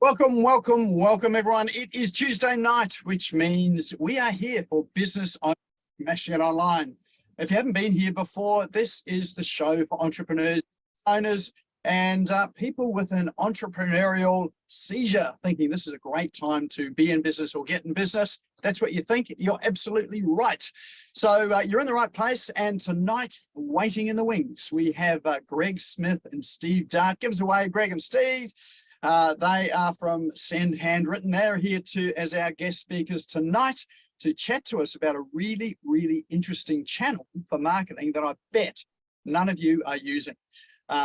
Welcome, welcome, welcome everyone. It is Tuesday night, which means we are here for Business on Smashing It Online. If you haven't been here before, this is the show for entrepreneurs, owners, and people with an entrepreneurial seizure, thinking this is a great time to be in business or get in business. That's what you think. You're absolutely right. So you're in the right place. And tonight, waiting in the wings, we have Greg Smith and Steve Dart. Give us away, Greg and Steve. They are from Send Handwritten. They're here as our guest speakers tonight to chat to us about a really, really interesting channel for marketing that I bet none of you are using.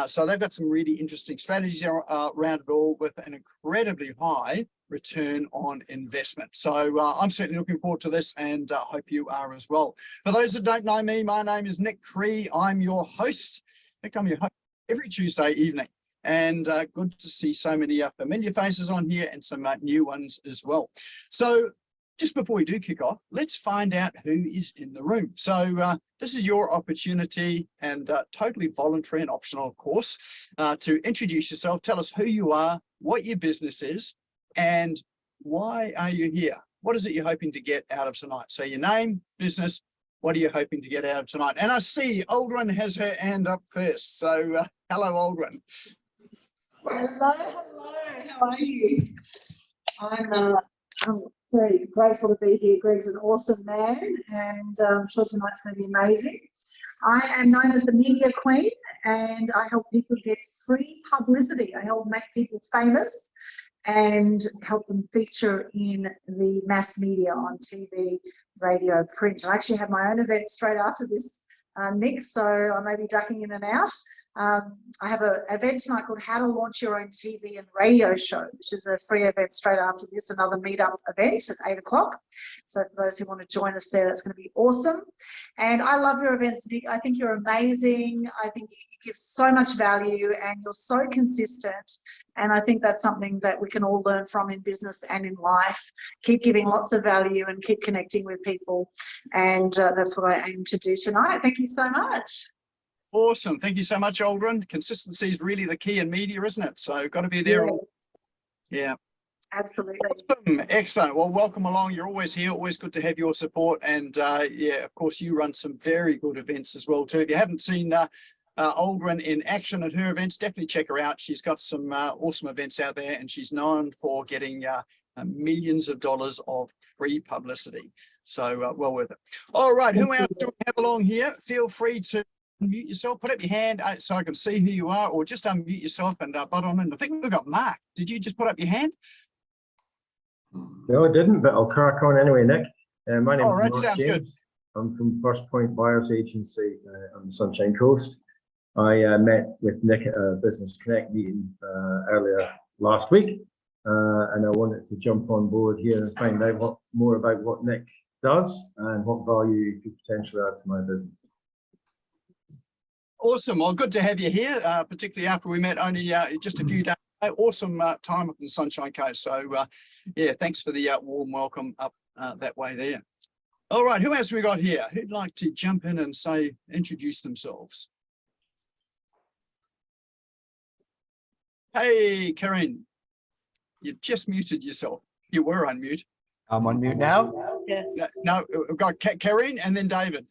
So they've got some really interesting strategies around it all with an incredibly high return on investment. So I'm certainly looking forward to this, and hope you are as well. For those that don't know me, my name is Nick Crease. I'm your host. I think I'm your host every Tuesday evening. And good to see so many familiar faces on here and some new ones as well. So just before we do kick off, let's find out who is in the room. So this is your opportunity, and totally voluntary and optional, of course, to introduce yourself. Tell us who you are, what your business is, and why are you here? What is it you're hoping to get out of tonight? So your name, business, what are you hoping to get out of tonight? And I see Aldrin has her hand up first. So hello, Aldrin. Hello, how are you? I'm very grateful to be here. Greg's an awesome man, and I'm sure tonight's going to be amazing. I am known as the Media Queen, and I help people get free publicity. I help make people famous and help them feature in the mass media on TV, radio, print. I actually have my own event straight after this, Nick, so I may be ducking in and out. I have an event tonight called How to Launch Your Own TV and Radio Show, which is a free event straight after this, another meetup event at 8 o'clock. So for those who want to join us there, that's going to be awesome. And I love your events, Nick. I think you're amazing. I think you give so much value and you're so consistent. And I think that's something that we can all learn from in business and in life. Keep giving lots of value and keep connecting with people. And that's what I aim to do tonight. Thank you so much. Awesome. Thank you so much, Aldrin. Consistency is really the key in media, isn't it? So got to be there. Yeah. Absolutely. Awesome. Excellent. Well, welcome along. You're always here. Always good to have your support. And yeah, of course, you run some very good events as well, too. If you haven't seen Aldrin in action at her events, definitely check her out. She's got some awesome events out there, and she's known for getting millions of dollars of free publicity. So well worth it. All right. Who else do we have along here? Feel free to unmute yourself, put up your hand so I can see who you are, or just unmute yourself and butt on in. I think we've got Mark. Did you just put up your hand? No, I didn't, but I'll crack on anyway, Nick. My name is Mark sounds James. good. I'm from First Point Buyers Agency on the Sunshine Coast. I met with Nick at a Business Connect meeting earlier last week, and I wanted to jump on board here and find out more about what Nick does and what value you could potentially add to my business. Awesome. Well, good to have you here, particularly after we met only just a few days ago. Awesome time up in the Sunshine Coast. So, yeah, thanks for the warm welcome up that way there. All right, who else we got here? Who'd like to jump in and introduce themselves? Hey, Karen, you just muted yourself. You were on mute. I'm on mute now? Yeah. No, we've got Karen and then David.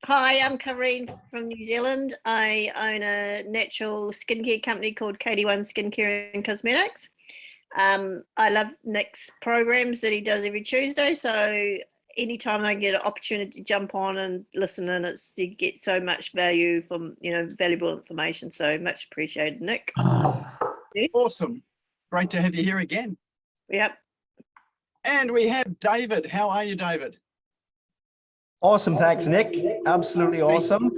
Hi, I'm Kareen from New Zealand. I own a natural skincare company called KD1 Skincare and Cosmetics. I love Nick's programs that he does every Tuesday. So anytime I get an opportunity to jump on and listen in, you get so much value from, valuable information. So much appreciated, Nick. Awesome. Great to have you here again. Yep. And we have David. How are you, David? Awesome, thanks, Nick. Absolutely awesome.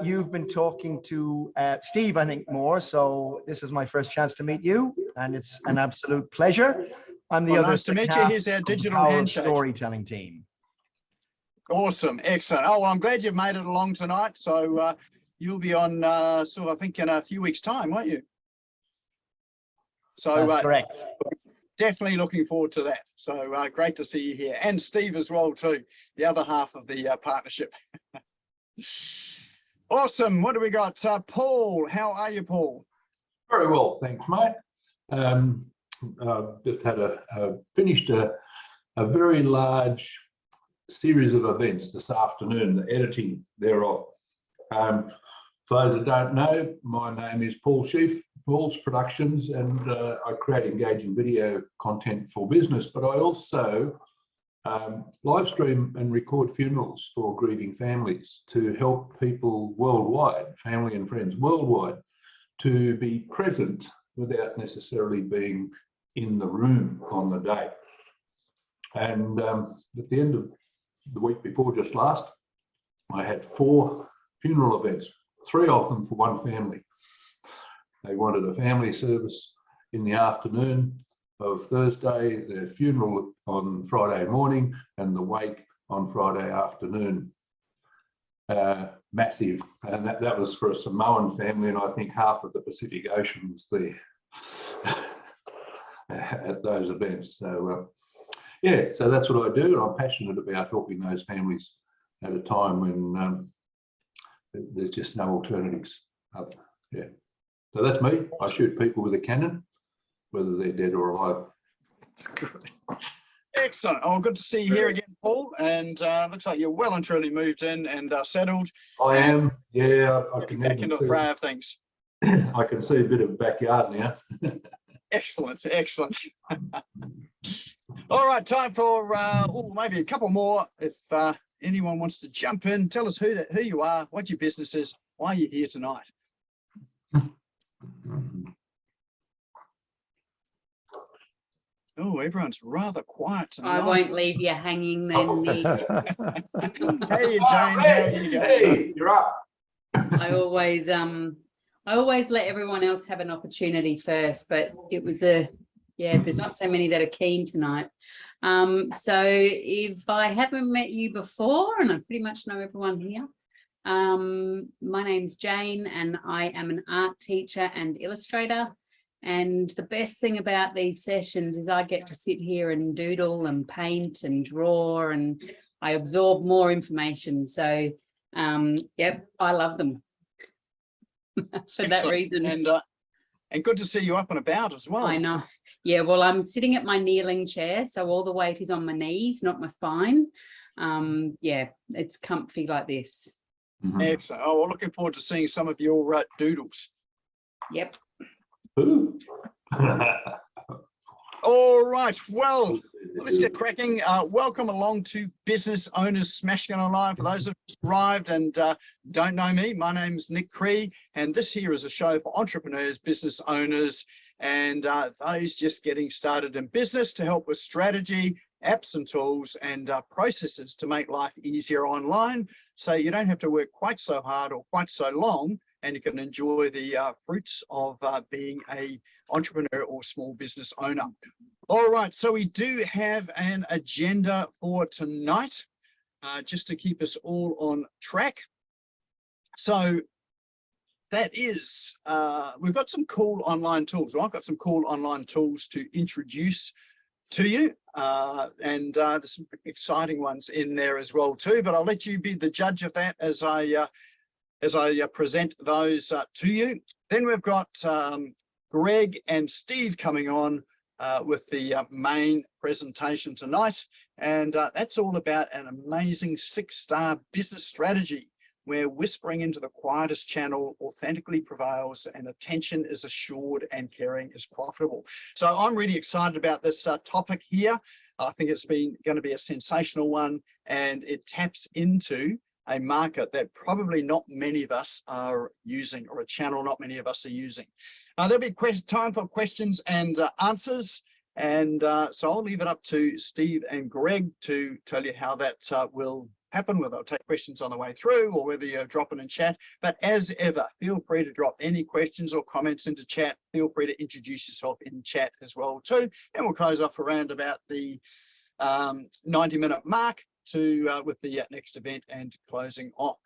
You've been talking to Steve, I think, more, so this is my first chance to meet you, and it's an absolute pleasure. I'm the other nice to meet you. Here's our digital handshake storytelling team. Awesome, excellent. Oh, well, I'm glad you've made it along tonight. So you'll be on, I think in a few weeks' time, won't you? So that's correct. Definitely looking forward to that. So great to see you here, and Steve as well too, the other half of the partnership. Awesome. What do we got? Paul, how are you, Paul? Very well, thanks, mate. just had finished a very large series of events this afternoon, the editing thereof. For those that don't know, my name is Paul Sheaf, Paul's Productions, and I create engaging video content for business, but I also live stream and record funerals for grieving families to help people worldwide, family and friends worldwide, to be present without necessarily being in the room on the day. And at the end of the week before just last, I had 4 funeral events, 3 of them for one family. They wanted a family service in the afternoon of Thursday, their funeral on Friday morning, and the wake on Friday afternoon. Massive, and that was for a Samoan family, and I think half of the Pacific Ocean was there at those events. So yeah, so that's what I do, and I'm passionate about helping those families at a time when there's just no alternatives. Yeah, so that's me. I shoot people with a cannon, whether they're dead or alive. Excellent. Oh, good to see you here again, Paul. And looks like you're well and truly moved in and settled. I am. Yeah, I can back into the fray of things. I can see a bit of backyard now. Excellent, excellent. All right, time for maybe a couple more. If anyone wants to jump in, tell us who you are, what your business is, why you're here tonight. Oh, everyone's rather quiet tonight. I won't leave you hanging then, Nick. Hey, Jane, how you going? Hey, you're up. I always let everyone else have an opportunity first, but it was there's not so many that are keen tonight. So if I haven't met you before, and I pretty much know everyone here, my name's Jane and I am an art teacher and illustrator. And the best thing about these sessions is I get to sit here and doodle and paint and draw, and I absorb more information. So yep, I love them for that reason. And good to see you up and about as well. I know. Yeah, well, I'm sitting at my kneeling chair, so all the weight is on my knees, not my spine. Yeah, it's comfy like this. Excellent. Oh, well, looking forward to seeing some of your doodles. Yep. All right, well, let's get cracking. Welcome along to Business Owners SmashGo Online. For those who have arrived and don't know me, my name's Nick Crease, and this here is a show for entrepreneurs, business owners, and those just getting started in business to help with strategy, apps and tools, and processes to make life easier online, so you don't have to work quite so hard or quite so long, and you can enjoy the fruits of being an entrepreneur or small business owner. All right, so we do have an agenda for tonight, just to keep us all on track. So that is, we've got some cool online tools. Well, I've got some cool online tools to introduce to you, and there's some exciting ones in there as well too, but I'll let you be the judge of that as I present those to you. Then we've got Greg and Steve coming on with the main presentation tonight, and that's all about an amazing 6-star business strategy where whispering into the quietest channel authentically prevails and attention is assured and caring is profitable. So I'm really excited about this topic here. I think it's going to be a sensational one, and it taps into a market that probably not many of us are using, or a channel not many of us are using. There'll be time for questions and answers, and so I'll leave it up to Steve and Greg to tell you how that will happen, whether I'll take questions on the way through or whether you're dropping in chat. But as ever, feel free to drop any questions or comments into chat. Feel free to introduce yourself in chat as well too, and we'll close off around about the 90-minute mark with the next event and closing off.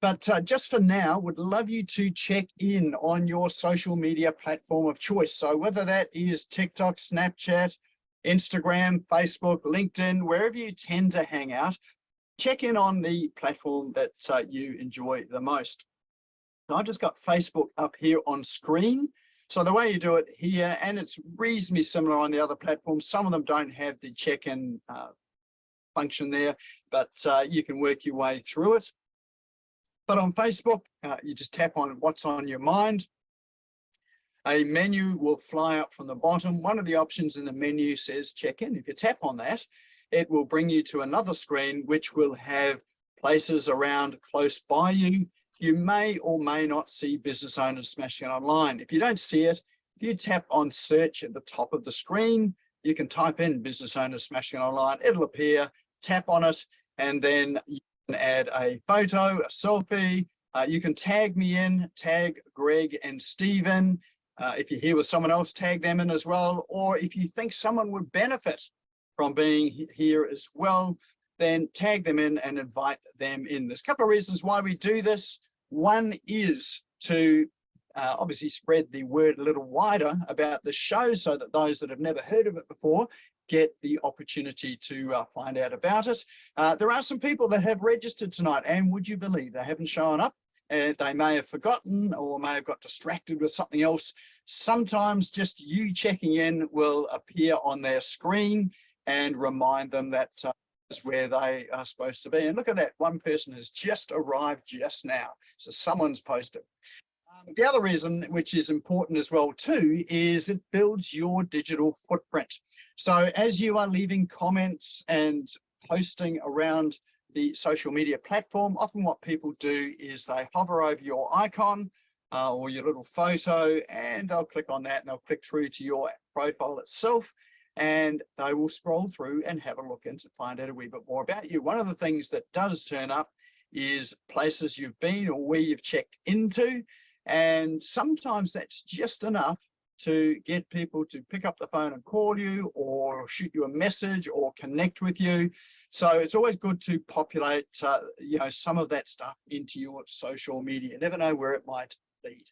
But just for now, would love you to check in on your social media platform of choice. So whether that is TikTok, Snapchat, Instagram, Facebook, LinkedIn, wherever you tend to hang out, check in on the platform that you enjoy the most. So I just got Facebook up here on screen. So the way you do it here, and it's reasonably similar on the other platforms, some of them don't have the check-in function there, but you can work your way through it. But on Facebook, you just tap on what's on your mind. A menu will fly up from the bottom. One of the options in the menu says check-in. If you tap on that, it will bring you to another screen, which will have places around close by you. You may or may not see business owners smashing it online. If you don't see it, if you tap on search at the top of the screen, you can type in business owners smashing it online. It'll appear, tap on it, and then you can add a photo, a selfie. You can tag me in, tag Greg and Stephen. If you're here with someone else, tag them in as well. Or if you think someone would benefit from being here as well, then tag them in and invite them in. There's a couple of reasons why we do this. One is to obviously spread the word a little wider about the show so that those that have never heard of it before get the opportunity to find out about it. There are some people that have registered tonight, and would you believe they haven't shown up? They may have forgotten or may have got distracted with something else. Sometimes just you checking in will appear on their screen and remind them that is where they are supposed to be. And look at that, one person has just arrived just now. So someone's posted. The other reason, which is important as well too, is it builds your digital footprint. So as you are leaving comments and posting around the social media platform, often what people do is they hover over your icon or your little photo, and they'll click on that and they'll click through to your profile itself, and they will scroll through and have a look and find out a wee bit more about you. One of the things that does turn up is places you've been or where you've checked into, and sometimes that's just enough to get people to pick up the phone and call you or shoot you a message or connect with you. So it's always good to populate you know, some of that stuff into your social media. You never know where it might lead.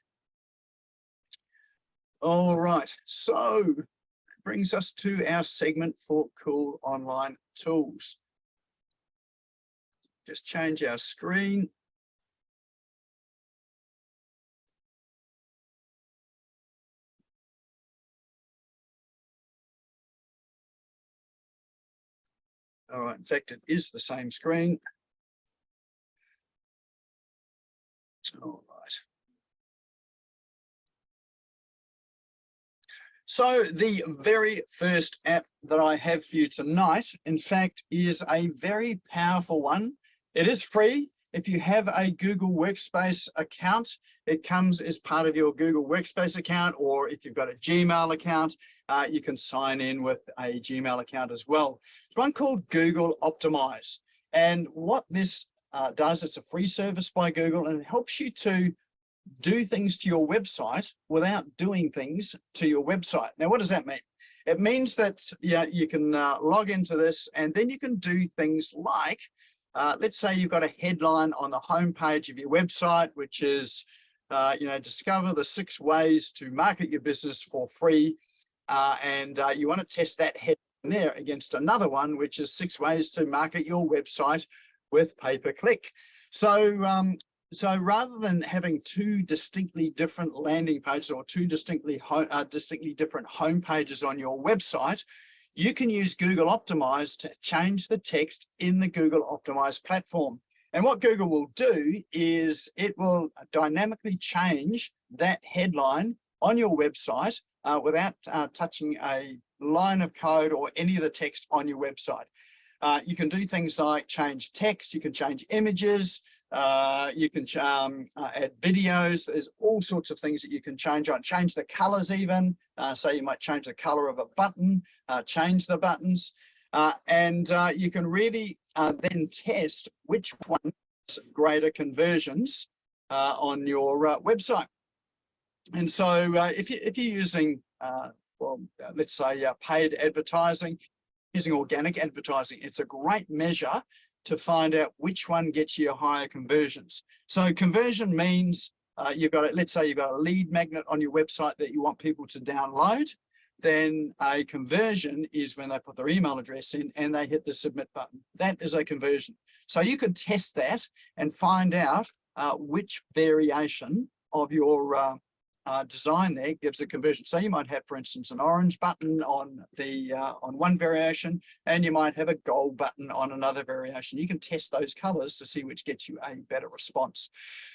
All right, so that brings us to our segment for cool online tools. Just change our screen. All right, in fact, it is the same screen. All right. So the very first app that I have for you tonight, in fact, is a very powerful one. It is free. If you have a Google Workspace account, it comes as part of your Google Workspace account, or if you've got a Gmail account, you can sign in with a Gmail account as well. It's one called Google Optimize. And what this does, it's a free service by Google, and it helps you to do things to your website without doing things to your website. Now, what does that mean? It means that you can log into this, and then you can do things like, let's say you've got a headline on the homepage of your website, which is, discover the 6 ways to market your business for free. And you want to test that headline there against another one, which is 6 ways to market your website with pay-per-click. So rather than having 2 distinctly different landing pages or 2 distinctly different home pages on your website, you can use Google Optimize to change the text in the Google Optimize platform. And what Google will do is it will dynamically change that headline on your website without touching a line of code or any of the text on your website. You can do things like change text, you can change images, you can add videos. There's all sorts of things that you can change on. Change the colors even. So you might change the color of a button, change the buttons, and you can really then test which one has greater conversions on your website. And so if you're using, let's say paid advertising, using organic advertising, it's a great measure to find out which one gets you higher conversions. So conversion means let's say you've got a lead magnet on your website that you want people to download. Then a conversion is when they put their email address in and they hit the submit button. That is a conversion. So you can test that and find out which variation of your design there gives a conversion. So you might have, for instance, an orange button on the on one variation, and you might have a gold button on another variation. You can test those colors to see which gets you a better response.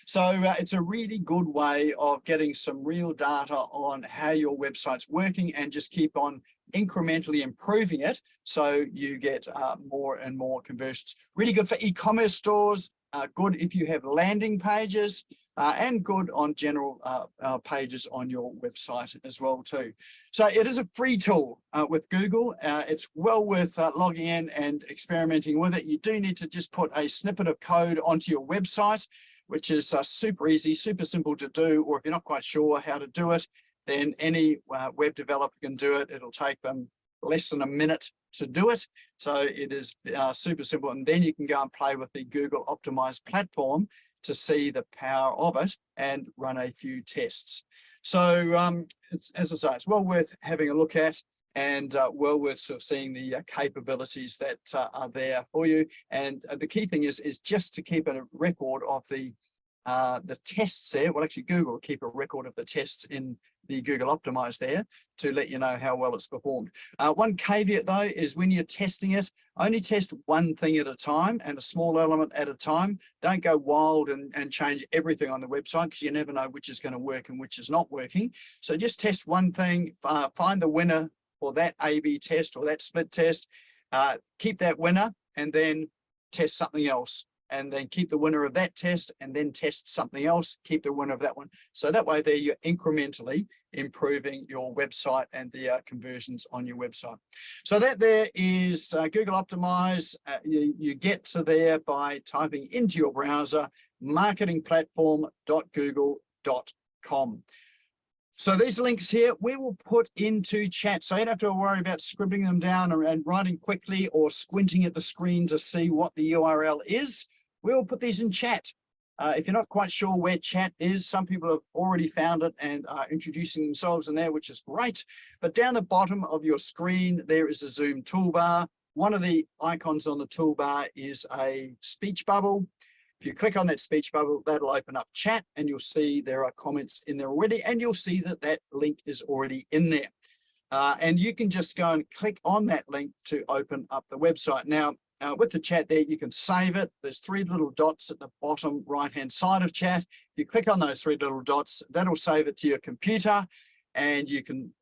So it's a really good way of getting some real data on how your website's working, and just keep on incrementally improving it so you get more and more conversions. Really good for e-commerce stores, good if you have landing pages, and good on general pages on your website as well too. So it is a free tool with Google. It's well worth logging in and experimenting with it. You do need to just put a snippet of code onto your website, which is super easy, super simple to do, or if you're not quite sure how to do it, then any web developer can do it. It'll take them less than a minute to do it. So it is super simple. And then you can go and play with the Google optimized platform to see the power of it and run a few tests. So as I say, it's well worth having a look at, and well worth sort of seeing the capabilities that are there for you. And the key thing is just to keep a record of the tests there. Well, actually, Google will keep a record of the tests in the Google Optimize there to let you know how well it's performed. One caveat though is when you're testing it, only test one thing at a time and a small element at a time. Don't go wild and change everything on the website, because you never know which is going to work and which is not working. So just test one thing, find the winner for that A/B test or that split test, keep that winner, and then test something else, and then keep the winner of that test, and then test something else, keep the winner of that one. So that way there you're incrementally improving your website and the conversions on your website. So that there is Google Optimize. You get to there by typing into your browser marketingplatform.google.com. So these links here, we will put into chat. So you don't have to worry about scribbling them down and writing quickly or squinting at the screen to see what the URL is. We'll put these in chat. If you're not quite sure where chat is, some people have already found it and are introducing themselves in there, which is great. But down the bottom of your screen, there is a Zoom toolbar. One of the icons on the toolbar is a speech bubble. If you click on that speech bubble, that'll open up chat, and you'll see there are comments in there already, and you'll see that that link is already in there. And you can just go and click on that link to open up the website. Now, with the chat there, you can save it. There's three little dots at the bottom right-hand side of chat. If you click on those three little dots, that'll save it to your computer, and you can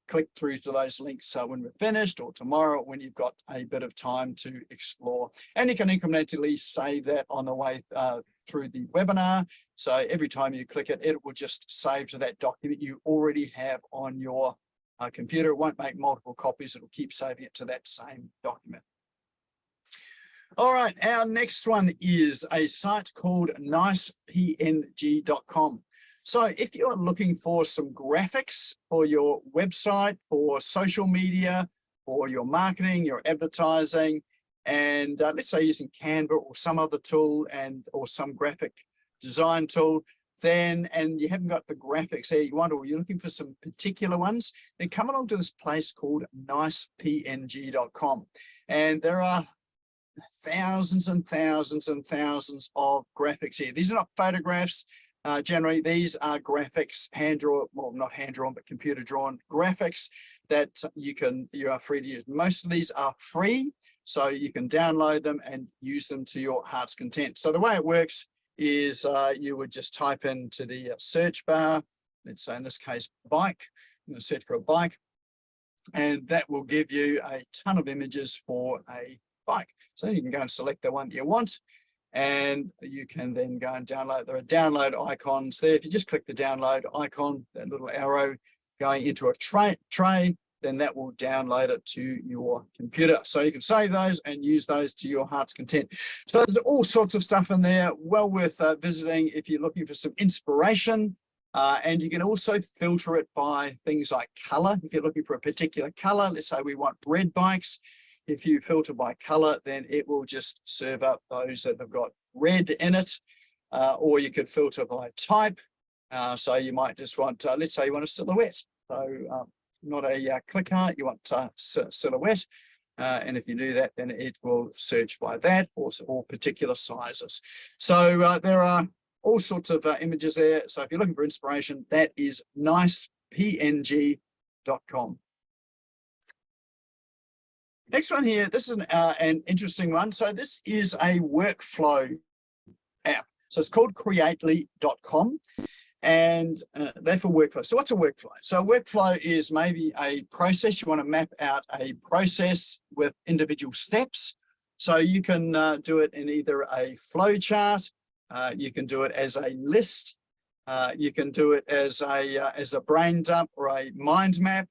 click through to those links when we're finished, or tomorrow when you've got a bit of time to explore. And you can incrementally save that on the way through the webinar. So every time you click it, it will just save to that document you already have on your computer. It won't make multiple copies. It'll keep saving it to that same document. All right, our next one is a site called Nicepng.com. So if you're looking for some graphics for your website, for social media, for your marketing, your advertising, and let's say using Canva or some other tool or some graphic design tool, then, and you haven't got the graphics there you want, or you're looking for some particular ones, then come along to this place called Nicepng.com. And there are thousands and thousands and thousands of graphics here. These are not photographs. Generally, these are graphics, hand-drawn, well, not hand-drawn, but computer-drawn graphics that you are free to use. Most of these are free, so you can download them and use them to your heart's content. So the way it works is you would just type into the search bar, let's say in this case, bike, I'm going to search for a bike, and that will give you a ton of images for a bike. So you can go and select the one that you want, and you can then go and download. There are download icons there. If you just click the download icon, that little arrow going into a tray, then that will download it to your computer. So you can save those and use those to your heart's content. So there's all sorts of stuff in there, well worth visiting if you're looking for some inspiration. And you can also filter it by things like color. If you're looking for a particular color, let's say we want red bikes. If you filter by color, then it will just serve up those that have got red in it, or you could filter by type. So you might just want, let's say you want a silhouette. So not a click art, you want silhouette. And if you do that, then it will search by that or particular sizes. So there are all sorts of images there. So if you're looking for inspiration, that is nicepng.com. Next one here, this is an interesting one. So this is a workflow app. So it's called creately.com, and they're for workflow. So what's a workflow? So a workflow is maybe a process. You want to map out a process with individual steps. So you can do it in either a flow chart, you can do it as a list, you can do it as a brain dump or a mind map,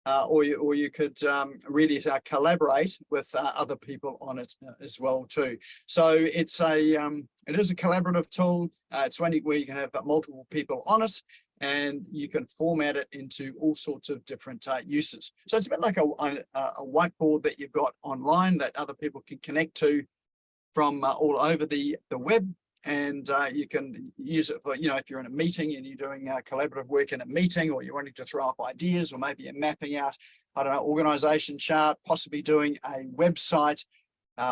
or you could really collaborate with other people on it as well too. So it is a collaborative tool. It's one where you can have multiple people on it, and you can format it into all sorts of different uses. So it's a bit like a whiteboard that you've got online that other people can connect to from all over the web. And you can use it for, if you're in a meeting and you're doing collaborative work in a meeting, or you're wanting to throw up ideas, or maybe you're mapping out, I don't know, organization chart, possibly doing a website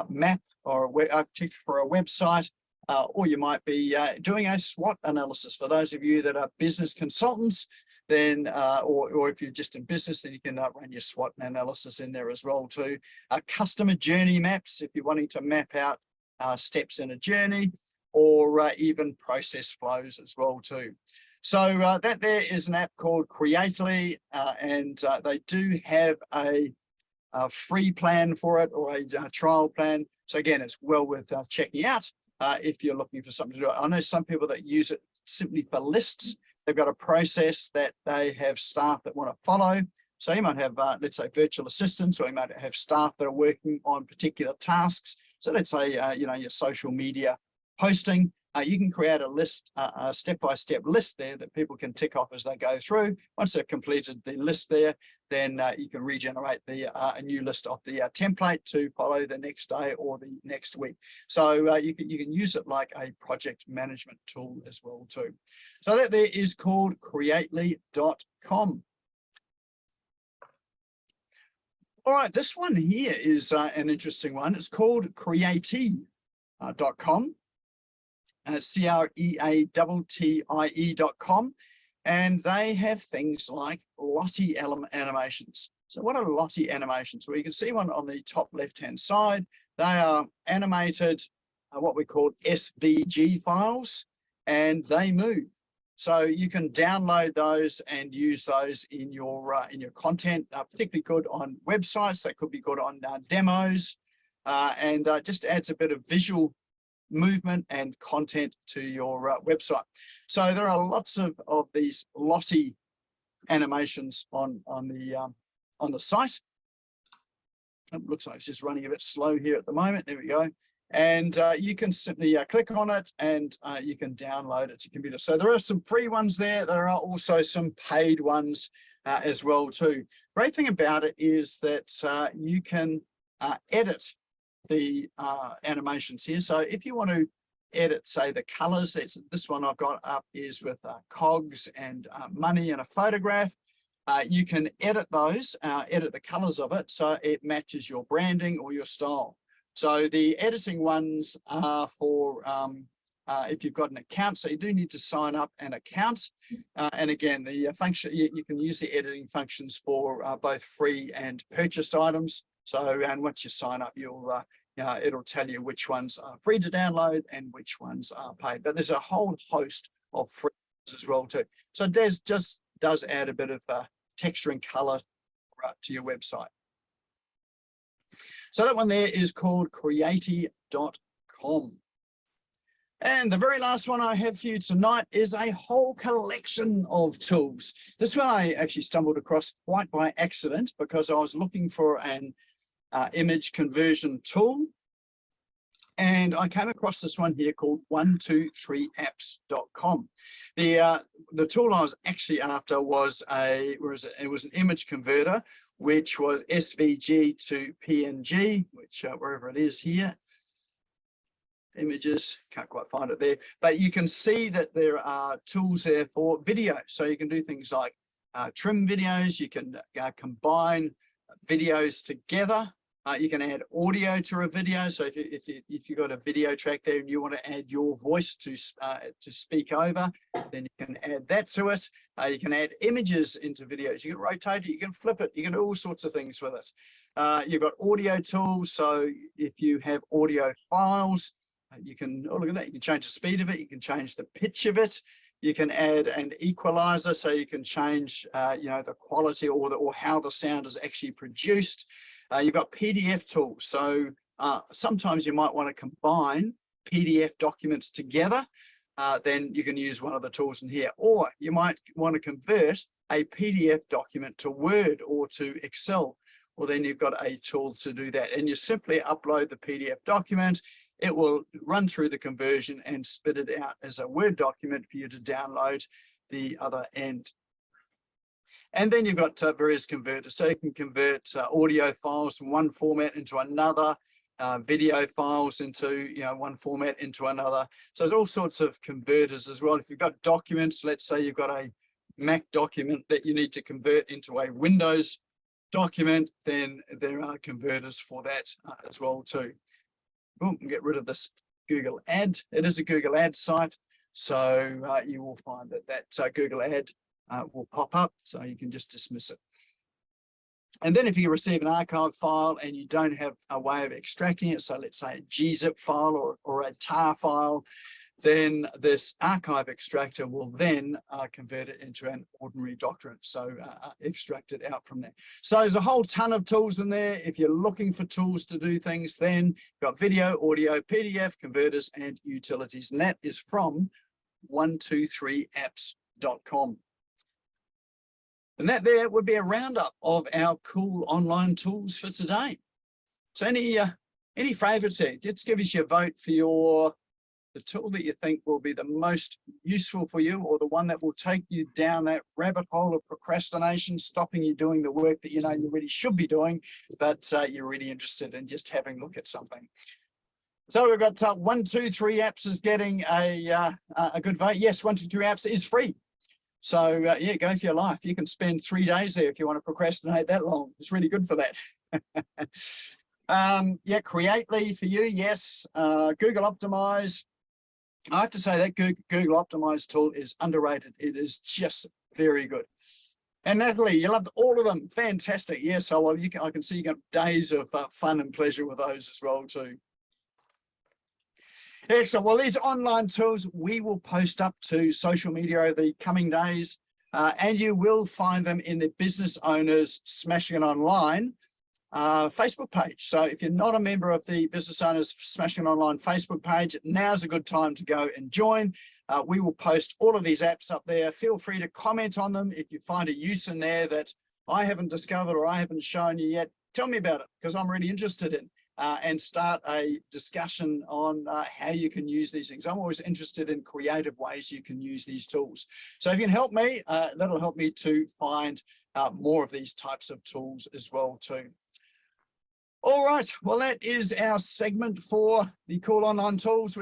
map or architecture for a website, or you might be doing a SWOT analysis. For those of you that are business consultants, then, or if you're just in business, then you can run your SWOT analysis in there as well too. Customer journey maps, if you're wanting to map out steps in a journey, or even process flows as well too. So that there is an app called Creately, and they do have a free plan for it, or a trial plan. So again, it's well worth checking out if you're looking for something to do. I know some people that use it simply for lists. They've got a process that they have staff that want to follow. So you might have, let's say, virtual assistants, or you might have staff that are working on particular tasks. So let's say, your social media posting, you can create a list, a step-by-step list there that people can tick off as they go through. Once they've completed the list there, then you can regenerate a new list of the template to follow the next day or the next week. So you can use it like a project management tool as well too. So that there is called creately.com. All right, this one here is an interesting one. It's called creatie.com. creatie.com, and they have things like Lottie animations. So what are Lottie animations? Well, you can see one on the top left-hand side. They are animated, what we call SVG files, and they move. So you can download those and use those in your content. Particularly good on websites. They could be good on demos, and just adds a bit of visual movement and content to your website. So there are lots of these Lottie animations on the site. It looks like it's just running a bit slow here at the moment. There we go. And you can simply click on it, and you can download it to your computer. So there are some free ones there. There are also some paid ones as well too. Great thing about it is that you can edit the animations here. So if you want to edit, say, the colors, this one I've got up is with cogs and money and a photograph. You can edit those, edit the colors of it so it matches your branding or your style. So the editing ones are for if you've got an account. So you do need to sign up an account. And again, the function, you can use the editing functions for both free and purchased items. So, and once you sign up, you'll it'll tell you which ones are free to download and which ones are paid. But there's a whole host of free as well too. So it does add a bit of texture and color to your website. So that one there is called creatie.com. And the very last one I have for you tonight is a whole collection of tools. This one I actually stumbled across quite by accident because I was looking for an image conversion tool, and I came across this one here called OneTwoThree Apps.com. The tool I was actually after was it was an image converter, which was SVG to PNG, which wherever it is here, images, can't quite find it there, but you can see that there are tools there for video. So you can do things like trim videos, you can combine videos together. You can add audio to a video. So if you've got a video track there and you want to add your voice to speak over, then you can add that to it. You can add images into videos. You can rotate it, you can flip it, you can do all sorts of things with it. You've got audio tools. So if you have audio files, you can, oh, look at that, you can change the speed of it, you can change the pitch of it. You can add an equalizer, so you can change, the quality or how the sound is actually produced. You've got PDF tools, so sometimes you might want to combine PDF documents together. Then you can use one of the tools in here, or you might want to convert a PDF document to Word or to Excel. Well, then you've got a tool to do that, and you simply upload the PDF document. It will run through the conversion and spit it out as a Word document for you to download the other end. And then you've got various converters. So you can convert audio files from one format into another, video files into one format into another. So there's all sorts of converters as well. If you've got documents, let's say you've got a Mac document that you need to convert into a Windows document, then there are converters for that as well too. Boom, get rid of this Google ad. It is a Google ad site, so you will find that Google ad will pop up, so you can just dismiss it. And then if you receive an archive file and you don't have a way of extracting it, so let's say a gzip file or a tar file, then this archive extractor will then convert it into an ordinary document, so extract it out from there. So there's a whole ton of tools in there. If you're looking for tools to do things, then you've got video, audio, PDF, converters, and utilities, and that is from OneTwoThree Apps.com. And that there would be a roundup of our cool online tools for today. So any favorites here? Just give us your vote for the tool that you think will be the most useful for you, or the one that will take you down that rabbit hole of procrastination, stopping you doing the work that you know you really should be doing, but you're really interested in just having a look at something. So we've got OneTwoThree Apps is getting a good vote. Yes, OneTwoThree Apps is free. So yeah, go for your life. You can spend 3 days there if you want to procrastinate that long. It's really good for that. Yeah, Creately for you, yes. Google Optimize. I have to say that Google Optimize tool is underrated. It is just very good. And Natalie, you loved all of them. Fantastic. Yes, so well, I can see you got days of fun and pleasure with those as well too. Excellent. Well, these online tools we will post up to social media over the coming days, and you will find them in the Business Owners Smashing It Online Facebook page. So if you're not a member of the Business Owners Smashing It Online Facebook page, now's a good time to go and join. We will post all of these apps up there. Feel free to comment on them. If you find a use in there that I haven't discovered or I haven't shown you yet, tell me about it, because I'm really interested in. And start a discussion on how you can use these things. I'm always interested in creative ways you can use these tools. So if you can help me, that'll help me to find more of these types of tools as well too. All right, well, that is our segment for the Cool Online Tools.